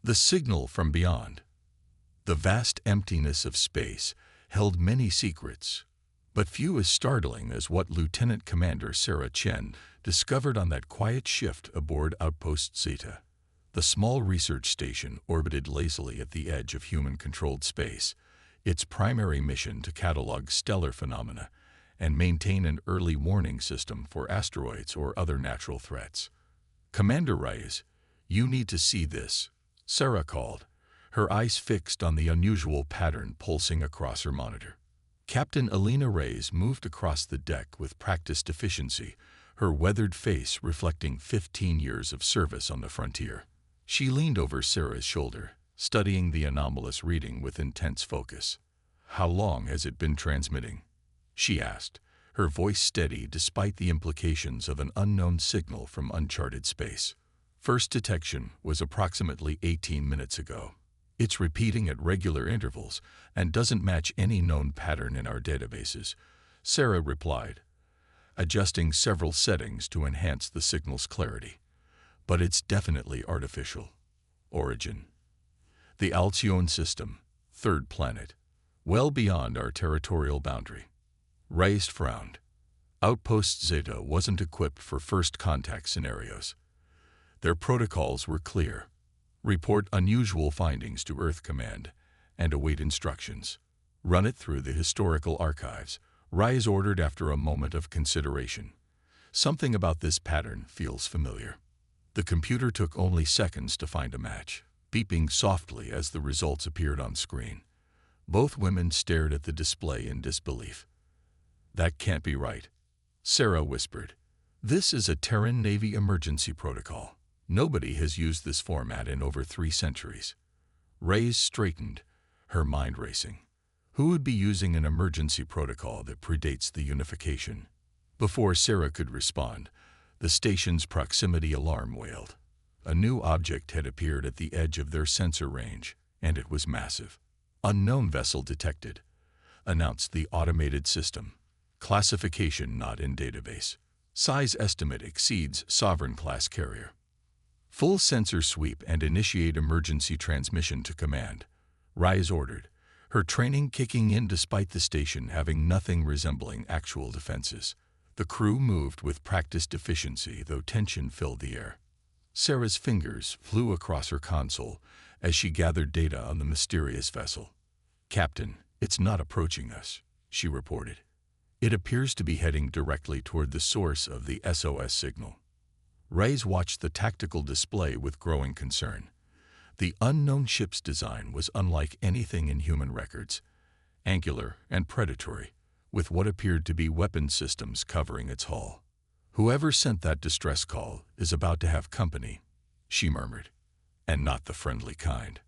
The signal from beyond. The vast emptiness of space held many secrets, but few as startling as what Lieutenant Commander Sarah Chen discovered on that quiet shift aboard Outpost Zeta. The small research station orbited lazily at the edge of human-controlled space, its primary mission to catalog stellar phenomena and maintain an early warning system for asteroids or other natural threats. "Commander Reyes, you need to see this," Sarah called, her eyes fixed on the unusual pattern pulsing across her monitor. Captain Alina Reyes moved across the deck with practiced efficiency, her weathered face reflecting 15 years of service on the frontier. She leaned over Sarah's shoulder, studying the anomalous reading with intense focus. "How long has it been transmitting?" she asked, her voice steady despite the implications of an unknown signal from uncharted space. "First detection was approximately 18 minutes ago. It's repeating at regular intervals and doesn't match any known pattern in our databases," Sarah replied, adjusting several settings to enhance the signal's clarity. "But it's definitely artificial. Origin: the Alcyone system, third planet, well beyond our territorial boundary." Reyes frowned. Outpost Zeta wasn't equipped for first contact scenarios. Their protocols were clear: report unusual findings to Earth Command and await instructions. "Run it through the historical archives," Reyes ordered after a moment of consideration. "Something about this pattern feels familiar." The computer took only seconds to find a match, beeping softly as the results appeared on screen. Both women stared at the display in disbelief. "That can't be right," Sarah whispered. "This is a Terran Navy emergency protocol. Nobody has used this format in over 3 centuries. Reyes straightened, her mind racing. Who would be using an emergency protocol that predates the unification? Before Sarah could respond, the station's proximity alarm wailed. A new object had appeared at the edge of their sensor range, and it was massive. "Unknown vessel detected," announced the automated system. "Classification not in database. Size estimate exceeds Sovereign-class carrier. Full sensor sweep and initiate emergency transmission to command," Reyes ordered, her training kicking in despite the station having nothing resembling actual defenses. The crew moved with practiced efficiency, though tension filled the air. Sarah's fingers flew across her console as she gathered data on the mysterious vessel. "Captain, it's not approaching us," she reported. "It appears to be heading directly toward the source of the SOS signal." Reyes watched the tactical display with growing concern. The unknown ship's design was unlike anything in human records, angular and predatory, with what appeared to be weapon systems covering its hull. "Whoever sent that distress call is about to have company," she murmured, "and not the friendly kind."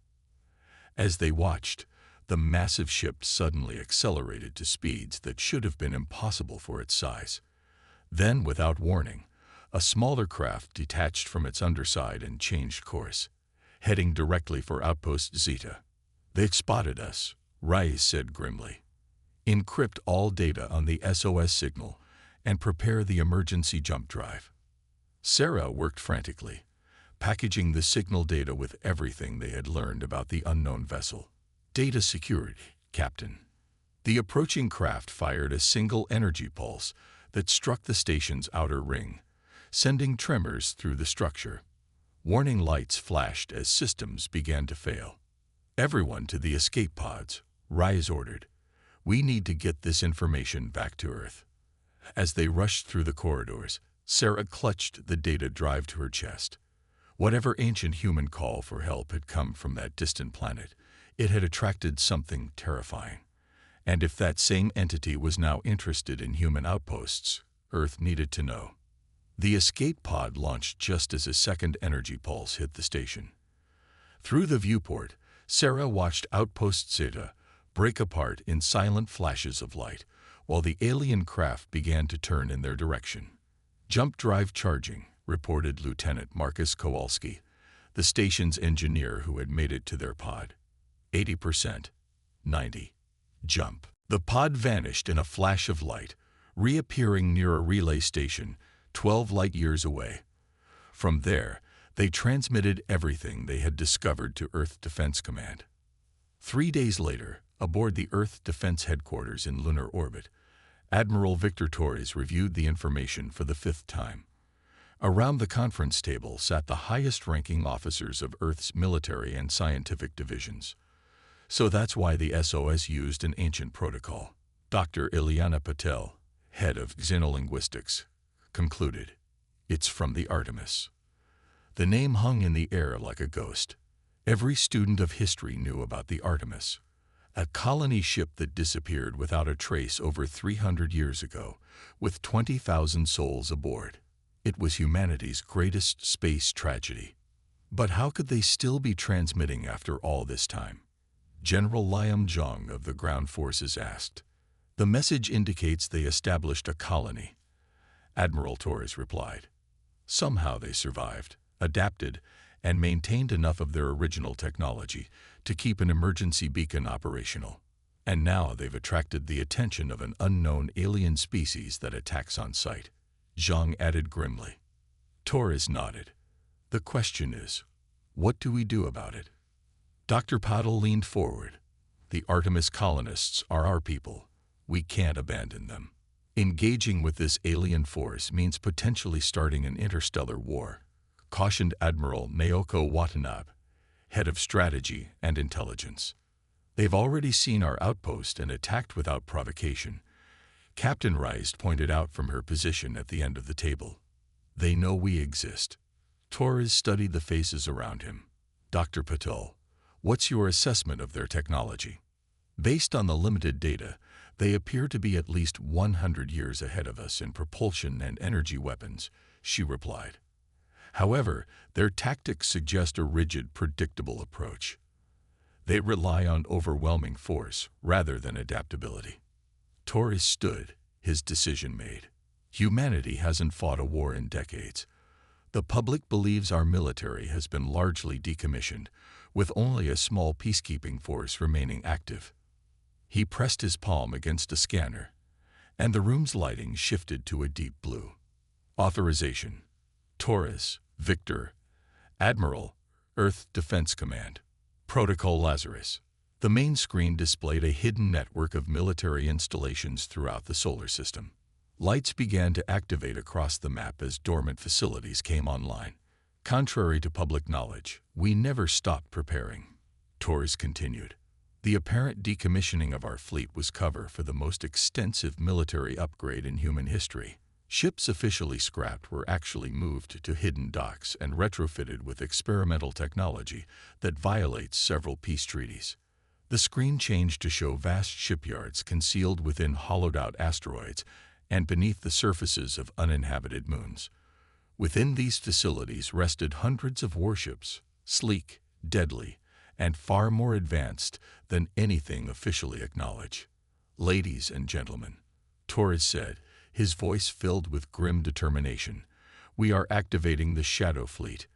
As they watched, the massive ship suddenly accelerated to speeds that should have been impossible for its size. Then, without warning, a smaller craft detached from its underside and changed course, heading directly for Outpost Zeta. "They've spotted us," Reyes said grimly. "Encrypt all data on the SOS signal and prepare the emergency jump drive." Sarah worked frantically, packaging the signal data with everything they had learned about the unknown vessel. "Data secured, Captain." The approaching craft fired a single energy pulse that struck the station's outer ring, sending tremors through the structure. Warning lights flashed as systems began to fail. "Everyone to the escape pods," Reyes ordered. "We need to get this information back to Earth." As they rushed through the corridors, Sarah clutched the data drive to her chest. Whatever ancient human call for help had come from that distant planet, it had attracted something terrifying. And if that same entity was now interested in human outposts, Earth needed to know. The escape pod launched just as a second energy pulse hit the station. Through the viewport, Sarah watched Outpost Zeta break apart in silent flashes of light, while the alien craft began to turn in their direction. "Jump drive charging," reported Lieutenant Marcus Kowalski, the station's engineer who had made it to their pod. 80%. 90. Jump. The pod vanished in a flash of light, reappearing near a relay station 12 light-years away. From there, They transmitted everything they had discovered to Earth Defense Command. 3 days later, aboard the Earth Defense Headquarters in lunar orbit, Admiral Victor Torres reviewed the information for the 5th time. Around the conference table sat the highest-ranking officers of Earth's military and scientific divisions. So that's why the SOS used an ancient protocol. Dr. Ilyana Patel, head of xenolinguistics, concluded. It's from the Artemis. The name hung in the air like a ghost. Every student of history knew about the Artemis, a colony ship that disappeared without a trace over 300 years ago, with 20,000 souls aboard. It was humanity's greatest space tragedy. But how could they still be transmitting after all this time? General Liam Zhang of the ground forces asked. The message indicates they established a colony. Admiral Torres replied. Somehow they survived, adapted, and maintained enough of their original technology to keep an emergency beacon operational. And now they've attracted the attention of an unknown alien species that attacks on sight. Zhang added grimly. Torres nodded. The question is, what do we do about it? Dr. Patel leaned forward. The Artemis colonists are our people. We can't abandon them. Engaging with this alien force means potentially starting an interstellar war, cautioned Admiral Naoko Watanabe, head of strategy and intelligence. They've already seen our outpost and attacked without provocation. Captain Rice pointed out from her position at the end of the table. They know we exist. Torres studied the faces around him. Dr. Patel, what's your assessment of their technology? Based on the limited data, they appear to be at least 100 years ahead of us in propulsion and energy weapons, she replied. However, their tactics suggest a rigid, predictable approach. They rely on overwhelming force rather than adaptability. Torres stood, his decision made. Humanity hasn't fought a war in decades. The public believes our military has been largely decommissioned, with only a small peacekeeping force remaining active. He pressed his palm against a scanner, and the room's lighting shifted to a deep blue. Authorization. Torres, Victor, Admiral, Earth Defense Command. Protocol Lazarus. The main screen displayed a hidden network of military installations throughout the solar system. Lights began to activate across the map as dormant facilities came online. Contrary to public knowledge, we never stopped preparing. Torres continued. The apparent decommissioning of our fleet was cover for the most extensive military upgrade in human history. Ships officially scrapped were actually moved to hidden docks and retrofitted with experimental technology that violates several peace treaties. The screen changed to show vast shipyards concealed within hollowed-out asteroids and beneath the surfaces of uninhabited moons. Within these facilities rested hundreds of warships, sleek, deadly, and far more advanced than anything officially acknowledged. Ladies and gentlemen, Torres said, his voice filled with grim determination, we are activating the Shadow Fleet.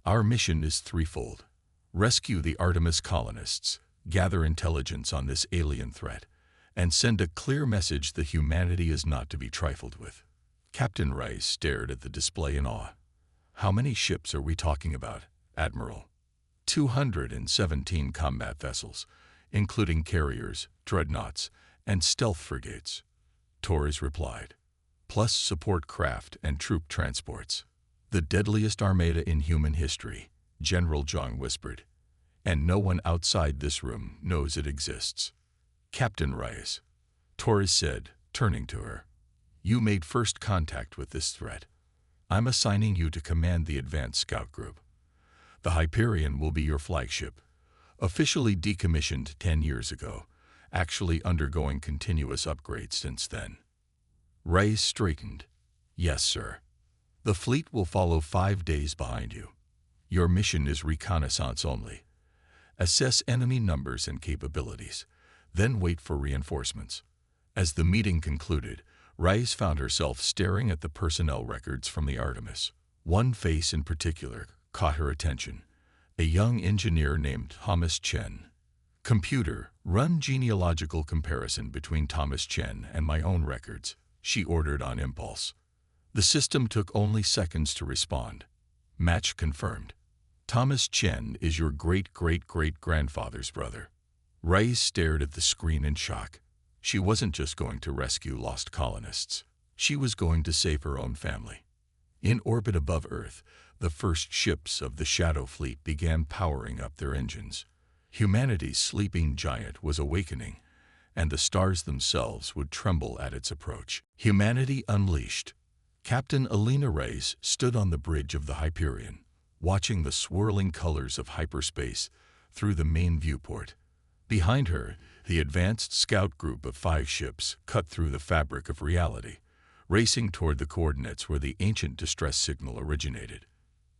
Our mission is threefold. Rescue the Artemis colonists, gather intelligence on this alien threat, and send a clear message that humanity is not to be trifled with. Captain Rice stared at the display in awe. How many ships are we talking about, Admiral? 217 combat vessels, including carriers, dreadnoughts, and stealth frigates, Torres replied, plus support craft and troop transports. The deadliest armada in human history, General Zhang whispered, and no one outside this room knows it exists. Captain Rice, Torres said, turning to her, you made first contact with this threat. I'm assigning you to command the advanced scout group. The Hyperion will be your flagship, officially decommissioned 10 years ago, actually undergoing continuous upgrades since then. Rice straightened. Yes, sir. The fleet will follow 5 days behind you. Your mission is reconnaissance only. Assess enemy numbers and capabilities, then wait for reinforcements. As the meeting concluded, Rice found herself staring at the personnel records from the Artemis. One face in particular caught her attention, a young engineer named Thomas Chen. Computer, run genealogical comparison between Thomas Chen and my own records, she ordered on impulse. The system took only seconds to respond. Match confirmed. Thomas Chen is your great-great-great-grandfather's brother. Reyes stared at the screen in shock. She wasn't just going to rescue lost colonists. She was going to save her own family. In orbit above Earth, the first ships of the Shadow Fleet began powering up their engines. Humanity's sleeping giant was awakening, and the stars themselves would tremble at its approach. Humanity unleashed. Captain Alina Reyes stood on the bridge of the Hyperion, watching the swirling colors of hyperspace through the main viewport. Behind her, the advanced scout group of 5 ships cut through the fabric of reality, racing toward the coordinates where the ancient distress signal originated.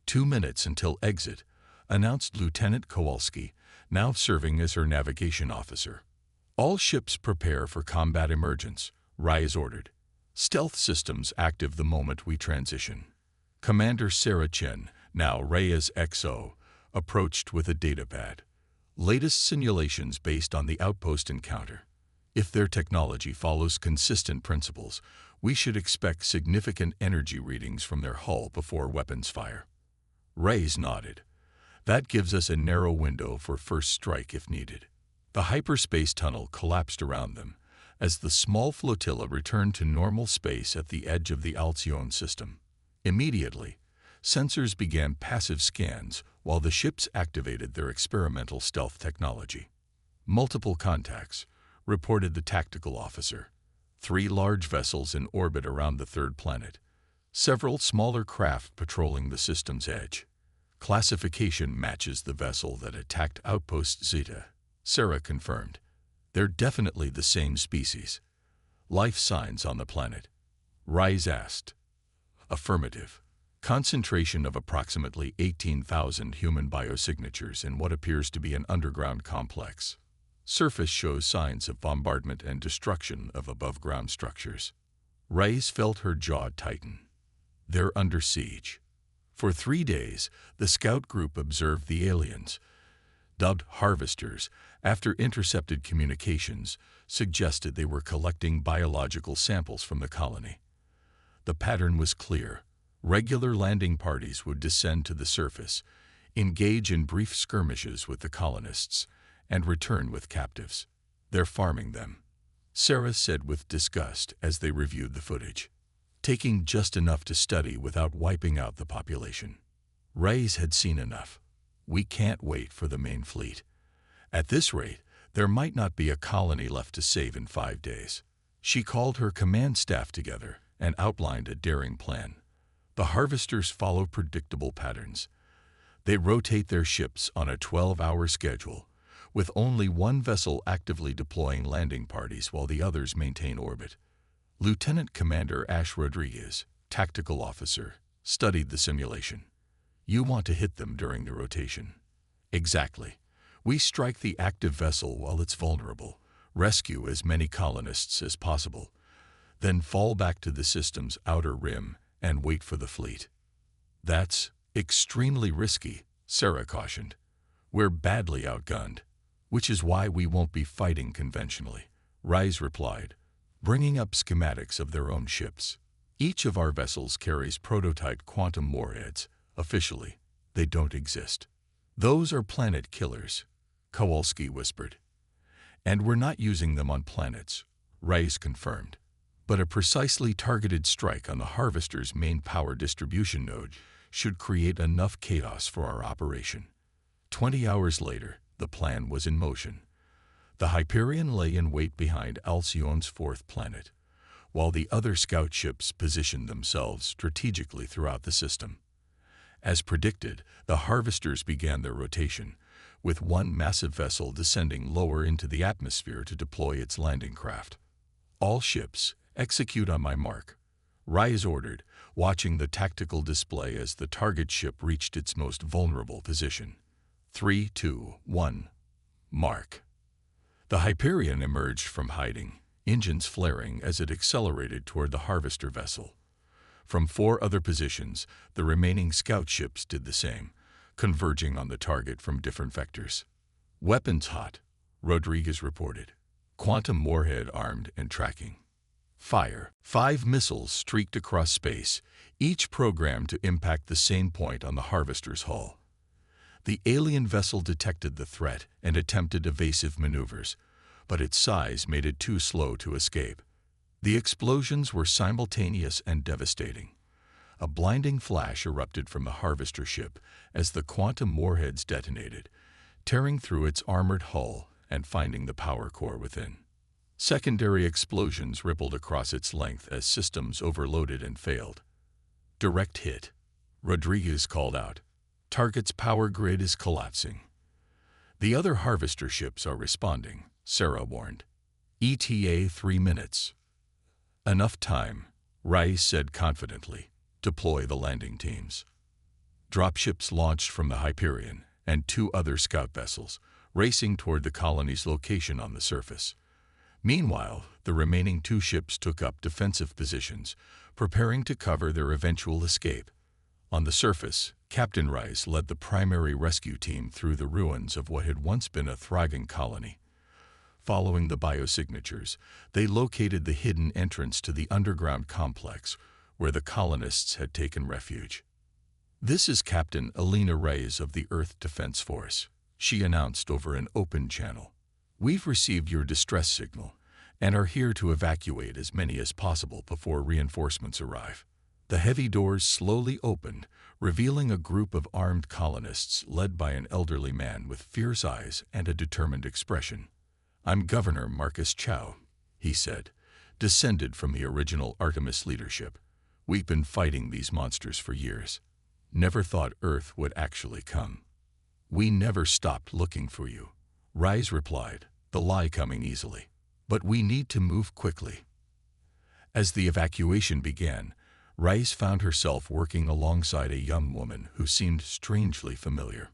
2 minutes until exit, announced Lieutenant Kowalski, now serving as her navigation officer. All ships prepare for combat emergence, Reyes ordered. Stealth systems active the moment we transition. Commander Sarah Chen, now Reyes XO, approached with a datapad. Latest simulations based on the outpost encounter. If their technology follows consistent principles, we should expect significant energy readings from their hull before weapons fire. Reyes nodded. That gives us a narrow window for first strike if needed. The hyperspace tunnel collapsed around them as the small flotilla returned to normal space at the edge of the Alcyon system. Immediately, sensors began passive scans while the ships activated their experimental stealth technology. Multiple contacts, reported the tactical officer. 3 large vessels in orbit around the third planet. Several smaller craft patrolling the system's edge. Classification matches the vessel that attacked Outpost Zeta, Sarah confirmed. They're definitely the same species. Life signs on the planet? Reyes asked. Affirmative. Concentration of approximately 18,000 human biosignatures in what appears to be an underground complex. Surface shows signs of bombardment and destruction of above-ground structures. Reyes felt her jaw tighten. They're under siege. For 3 days, the scout group observed the aliens, dubbed harvesters, after intercepted communications suggested they were collecting biological samples from the colony. The pattern was clear. Regular landing parties would descend to the surface, engage in brief skirmishes with the colonists, and return with captives. They're farming them, Sarah said with disgust as they reviewed the footage. Taking just enough to study without wiping out the population. Reyes had seen enough. We can't wait for the main fleet. At this rate, there might not be a colony left to save in 5 days. She called her command staff together and outlined a daring plan. The harvesters follow predictable patterns. They rotate their ships on a 12-hour schedule, with only 1 vessel actively deploying landing parties while the others maintain orbit. Lieutenant Commander Ash Rodriguez, tactical officer, studied the simulation. You want to hit them during the rotation. Exactly. We strike the active vessel while it's vulnerable, rescue as many colonists as possible, then fall back to the system's outer rim and wait for the fleet. That's extremely risky, Sarah cautioned. We're badly outgunned, which is why we won't be fighting conventionally, Reyes replied, bringing up schematics of their own ships. Each of our vessels carries prototype quantum warheads. Officially, they don't exist. Those are planet killers, Kowalski whispered. And we're not using them on planets, Reyes confirmed. But a precisely targeted strike on the Harvester's main power distribution node should create enough chaos for our operation. 20 hours later, the plan was in motion. The Hyperion lay in wait behind Alcyon's 4th planet, while the other scout ships positioned themselves strategically throughout the system. As predicted, the Harvesters began their rotation, with 1 massive vessel descending lower into the atmosphere to deploy its landing craft. All ships, execute on my mark, Reyes ordered, watching the tactical display as the target ship reached its most vulnerable position. 3, 2, 1. Mark. The Hyperion emerged from hiding, engines flaring as it accelerated toward the Harvester vessel. From 4 other positions, the remaining scout ships did the same, converging on the target from different vectors. Weapons hot, Rodriguez reported. Quantum warhead armed and tracking. Fire. 5 missiles streaked across space, each programmed to impact the same point on the Harvester's hull. The alien vessel detected the threat and attempted evasive maneuvers, but its size made it too slow to escape. The explosions were simultaneous and devastating. A blinding flash erupted from the Harvester ship as the quantum warheads detonated, tearing through its armored hull and finding the power core within. Secondary explosions rippled across its length as systems overloaded and failed. Direct hit. Rodriguez called out. Target's power grid is collapsing. The other Harvester ships are responding, Sarah warned. ETA 3 minutes. Enough time, Rice said confidently. Deploy the landing teams. Dropships launched from the Hyperion and 2 other scout vessels, racing toward the colony's location on the surface. Meanwhile, the remaining 2 ships took up defensive positions, preparing to cover their eventual escape. On the surface, Captain Rice led the primary rescue team through the ruins of what had once been a thriving colony. Following the biosignatures, they located the hidden entrance to the underground complex where the colonists had taken refuge. This is Captain Alina Reyes of the Earth Defense Force, she announced over an open channel. We've received your distress signal and are here to evacuate as many as possible before reinforcements arrive. The heavy doors slowly opened, revealing a group of armed colonists led by an elderly man with fierce eyes and a determined expression. I'm Governor Marcus Chow, he said, descended from the original Artemis leadership. We've been fighting these monsters for years. Never thought Earth would actually come. We never stopped looking for you, Rise replied, the lie coming easily. But we need to move quickly. As the evacuation began, Rice found herself working alongside a young woman who seemed strangely familiar.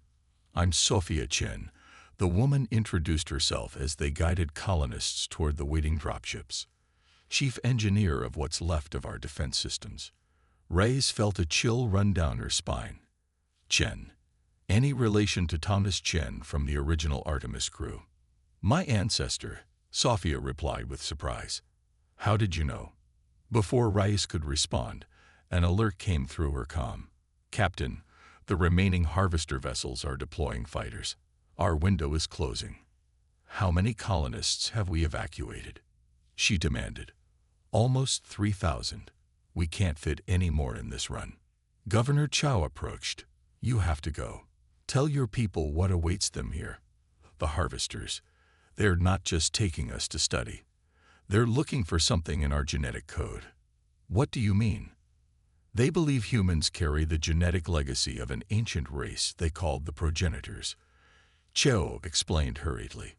I'm Sophia Chen. The woman introduced herself as they guided colonists toward the waiting dropships. Chief engineer of what's left of our defense systems. Rice felt a chill run down her spine. Chen. Any relation to Thomas Chen from the original Artemis crew? My ancestor, Sophia replied with surprise. How did you know? Before Rice could respond, an alert came through her comm. Captain, the remaining Harvester vessels are deploying fighters. Our window is closing. How many colonists have we evacuated? She demanded. Almost 3,000. We can't fit any more in this run. Governor Chow approached. You have to go. Tell your people what awaits them here. The Harvesters. They're not just taking us to study. They're looking for something in our genetic code. What do you mean? They believe humans carry the genetic legacy of an ancient race they called the progenitors. Chow explained hurriedly.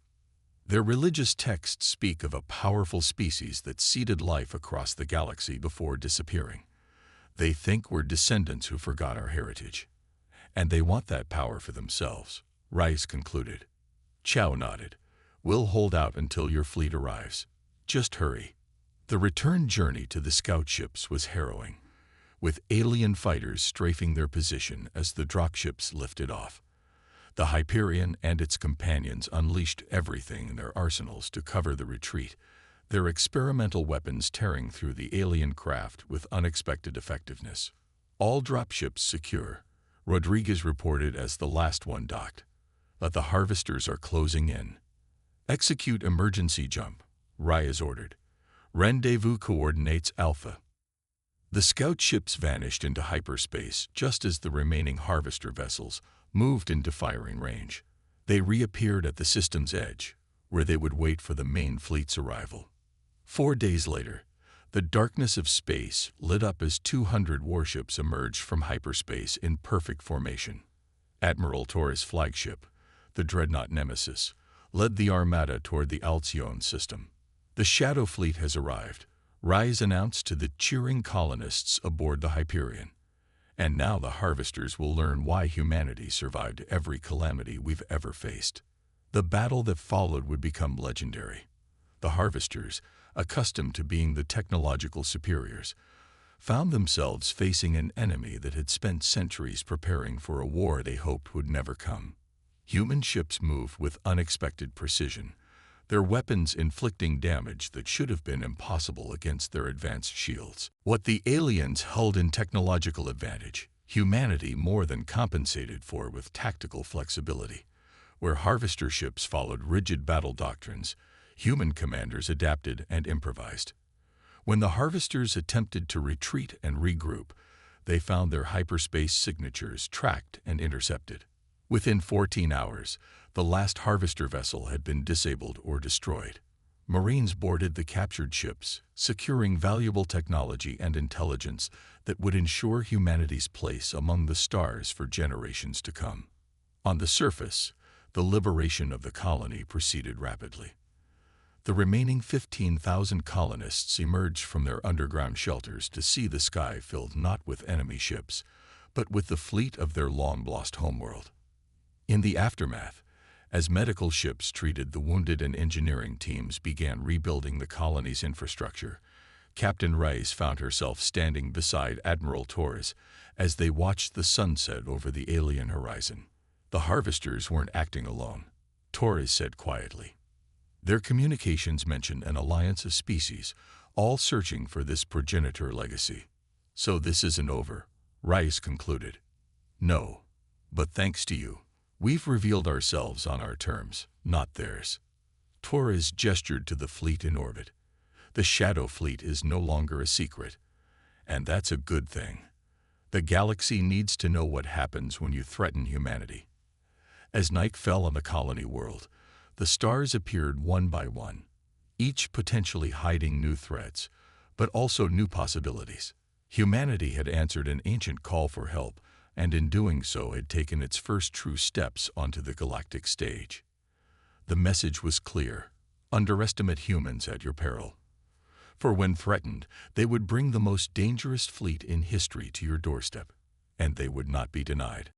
Their religious texts speak of a powerful species that seeded life across the galaxy before disappearing. They think we're descendants who forgot our heritage. And they want that power for themselves, Rice concluded. Chow nodded. We'll hold out until your fleet arrives. Just hurry. The return journey to the scout ships was harrowing, with alien fighters strafing their position as the dropships lifted off. The Hyperion and its companions unleashed everything in their arsenals to cover the retreat, their experimental weapons tearing through the alien craft with unexpected effectiveness. All dropships secure, Rodriguez reported as the last one docked. But the Harvesters are closing in. Execute emergency jump, Reyes ordered. Rendezvous coordinates Alpha. The scout ships vanished into hyperspace just as the remaining Harvester vessels moved into firing range. They reappeared at the system's edge, where they would wait for the main fleet's arrival. 4 days later, the darkness of space lit up as 200 warships emerged from hyperspace in perfect formation. Admiral Torres' flagship, the dreadnought Nemesis, led the armada toward the Alcyone system. The Shadow Fleet has arrived, Rise announced to the cheering colonists aboard the Hyperion. And now the Harvesters will learn why humanity survived every calamity we've ever faced. The battle that followed would become legendary. The Harvesters, accustomed to being the technological superiors, found themselves facing an enemy that had spent centuries preparing for a war they hoped would never come. Human ships moved with unexpected precision, their weapons inflicting damage that should have been impossible against their advanced shields. What the aliens held in technological advantage, humanity more than compensated for with tactical flexibility. Where harvester ships followed rigid battle doctrines, human commanders adapted and improvised. When the harvesters attempted to retreat and regroup, they found their hyperspace signatures tracked and intercepted. Within 14 hours, the last harvester vessel had been disabled or destroyed. Marines boarded the captured ships, securing valuable technology and intelligence that would ensure humanity's place among the stars for generations to come. On the surface, the liberation of the colony proceeded rapidly. The remaining 15,000 colonists emerged from their underground shelters to see the sky filled not with enemy ships, but with the fleet of their long-lost homeworld. In the aftermath, as medical ships treated the wounded and engineering teams began rebuilding the colony's infrastructure, Captain Rice found herself standing beside Admiral Torres as they watched the sunset over the alien horizon. The harvesters weren't acting alone, Torres said quietly. Their communications mentioned an alliance of species, all searching for this progenitor legacy. So this isn't over, Rice concluded. No, but thanks to you, we've revealed ourselves on our terms, not theirs. Torres gestured to the fleet in orbit. The Shadow Fleet is no longer a secret, and that's a good thing. The galaxy needs to know what happens when you threaten humanity. As night fell on the colony world, the stars appeared one by one, each potentially hiding new threats, but also new possibilities. Humanity had answered an ancient call for help, and in doing so had taken its first true steps onto the galactic stage. The message was clear: underestimate humans at your peril. For when threatened, they would bring the most dangerous fleet in history to your doorstep, and they would not be denied.